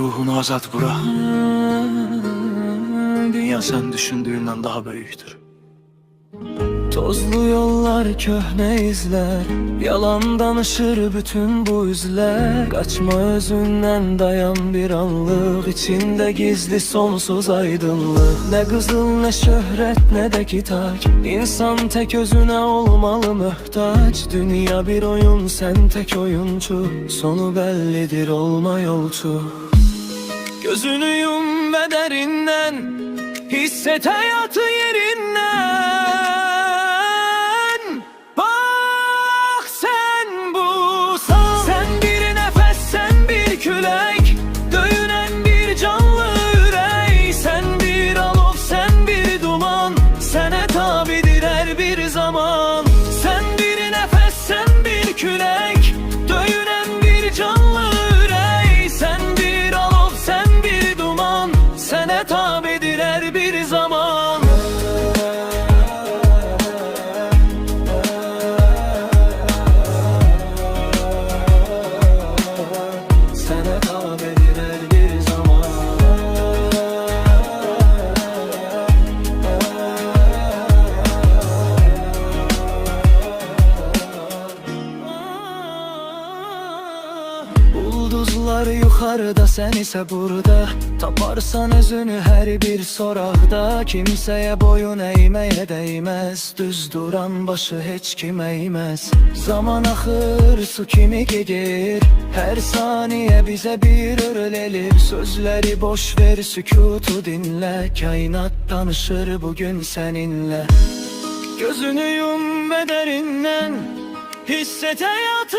ruhunu azad bırak. Dünya sen düşündüğünden daha büyüktür. Tozlu yollar, köhne izler, yalan danışır bütün bu üzler. Kaçma özünden, dayan bir anlık, içinde gizli sonsuz aydınlık. Ne kızıl ne şöhret ne de kitap, İnsan tek özüne olmalı muhtaç. Dünya bir oyun, sen tek oyuncu, sonu bellidir olma yolcu. Gözünü yum ve derinden hisset hayatı yerinden. Bak sen busan, sen bir nefes, sen bir külek, dövünen bir canlı yürek. Sen bir alov, sen bir duman, sene tabidir her bir zaman. Sen bir nefes, sen bir külek, dövünen bir canlı yürek. Sen bir alov, sen bir duman, sene tabidir her bir zaman. Sene tabidir her bir zaman. Ulduzlar yukarıda, sen ise burada. Taparsan özünü her bir sorakta. Kimseye boyun eğmeye değmez, düz duran başı hiç kim eğmez. Zaman akır, su kimi gidir, her saniye bize bir öğrelir. Sözleri boş ver, sükutu dinle, kainat tanışır bugün seninle. Gözünü yum ve derinden hisset hayatı